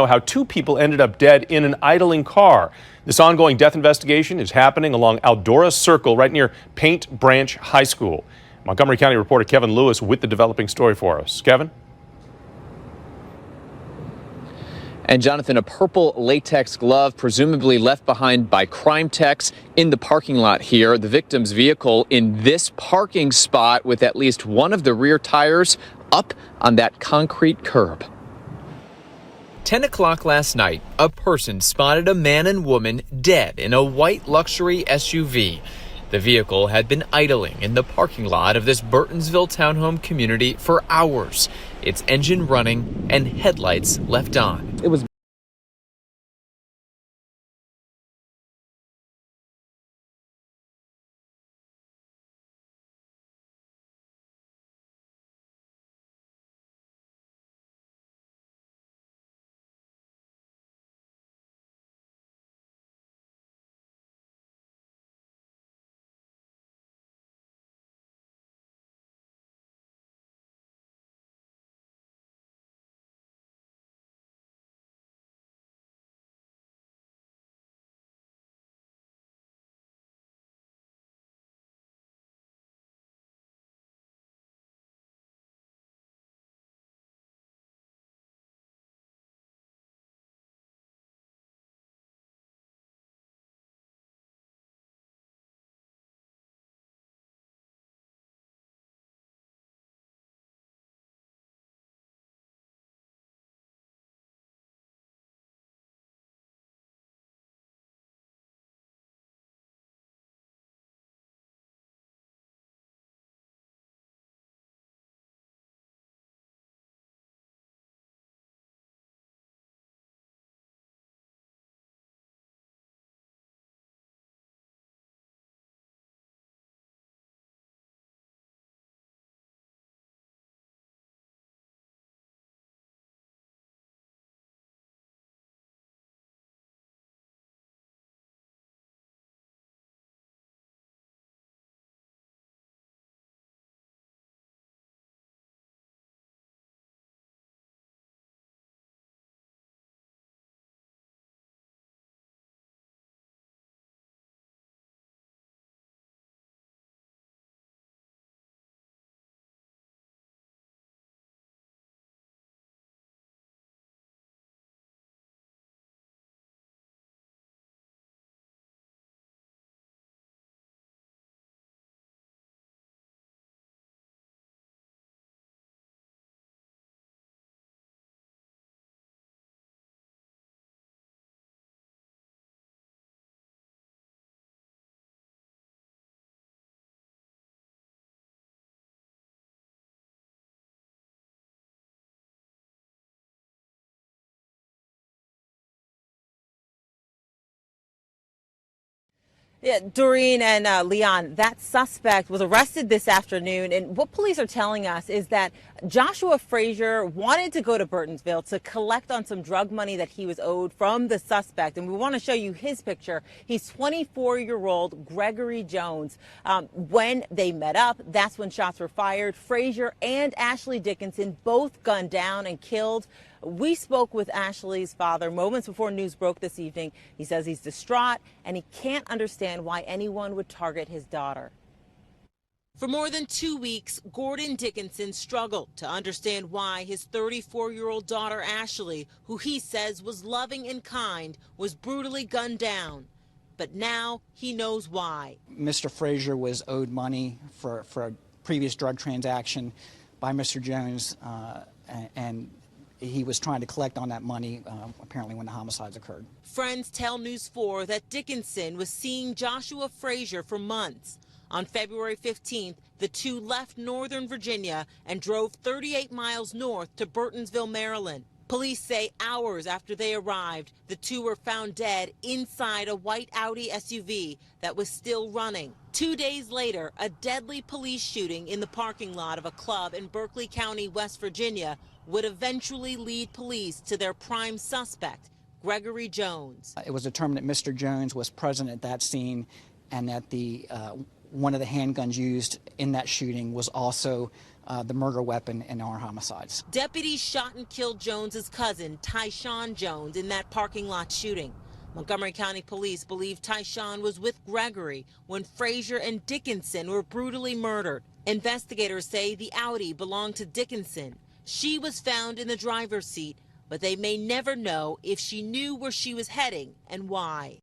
How two people ended up dead in an idling car. This ongoing death investigation is happening along Eldora Circle right near Paint Branch High School. Montgomery County reporter Kevin Lewis with the developing story for us. Kevin? And Jonathan, a purple latex glove presumably left behind by crime techs in the parking lot here. The victim's vehicle in this parking spot with at least one of the rear tires up on that concrete curb. 10 o'clock last night, a person spotted a man and woman dead in a white luxury SUV. The vehicle had been idling in the parking lot of this Burtonsville townhome community for hours, its engine running and headlights left on. It was Yeah, Doreen and Leon, that suspect was arrested this afternoon. And what police are telling us is that Joshua Frazier wanted to go to Burtonsville to collect on some drug money that he was owed from the suspect. And we want to show you his picture. He's 24-year-old Gregory Jones. When they met up, that's when shots were fired. Frazier and Ashley Dickinson both gunned down and killed. We spoke with Ashley's father moments before news broke this evening. He says he's distraught and he can't understand why anyone would target his daughter. For more than 2 weeks, Gordon Dickinson struggled to understand why his 34-year-old daughter Ashley, who he says was loving and kind, was brutally gunned down. But now he knows why. Mr. Frazier was owed money for a previous drug transaction by Mr. Jones, and he was trying to collect on that money, apparently, when the homicides occurred. Friends tell News 4 that Dickinson was seeing Joshua Frazier for months. On February 15th, the two left Northern Virginia and drove 38 miles north to Burtonsville, Maryland. Police say hours after they arrived, the two were found dead inside a white Audi SUV that was still running. 2 days later, a deadly police shooting in the parking lot of a club in Berkeley County, West Virginia, would eventually lead police to their prime suspect, Gregory Jones. It was determined that Mr. Jones was present at that scene and that one of the handguns used in that shooting was also the murder weapon in our homicides. Deputies shot and killed Jones's cousin, Tyshon Jones, in that parking lot shooting. Montgomery County Police believe Tyshon was with Gregory when Frazier and Dickinson were brutally murdered. Investigators say the Audi belonged to Dickinson. She was found in the driver's seat, but they may never know if she knew where she was heading and why.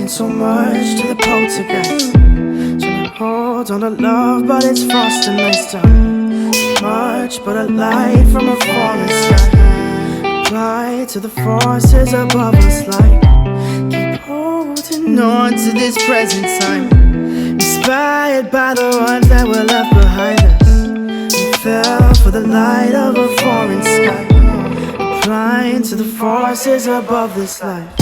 So much to the poltergeist, trying to hold on to love, but it's frosting nice time. Much but a light from a falling sky, apply to the forces above us like keep holding on to this present time, inspired by the ones that were left behind us. We fell for the light of a foreign sky, applying to the forces above this life.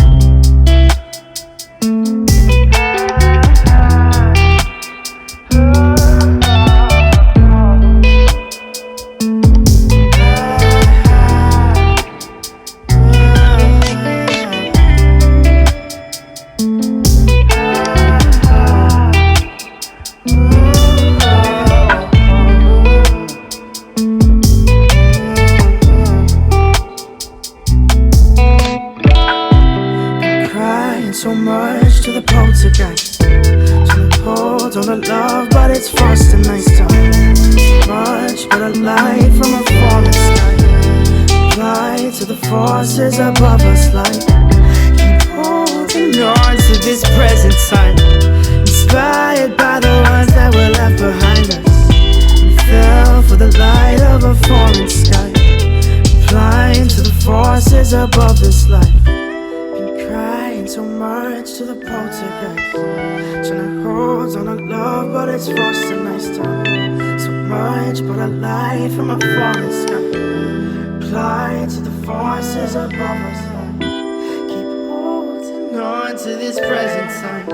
light from a falling sky. Apply to the forces above us like keep holding on to this present time. Inspired by the ones that were left behind us. We fell for the light of a falling sky. Applying to the forces above this life. Been crying so much to the poltergeist. Trying to hold on to love, but it's frost and ice time. So much, but a light from a falling sky. Apply to the forces above us. Keep holding on to this present time.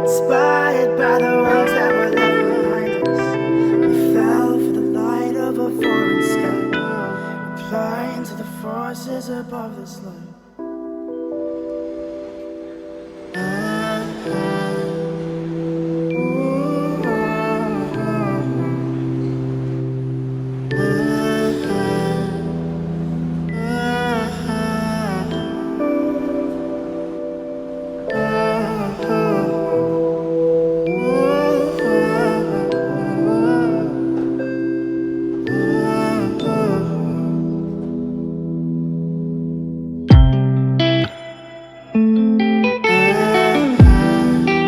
Inspired by the ones that were left behind us. We fell for the light of a falling sky. Applying to the forces above this life.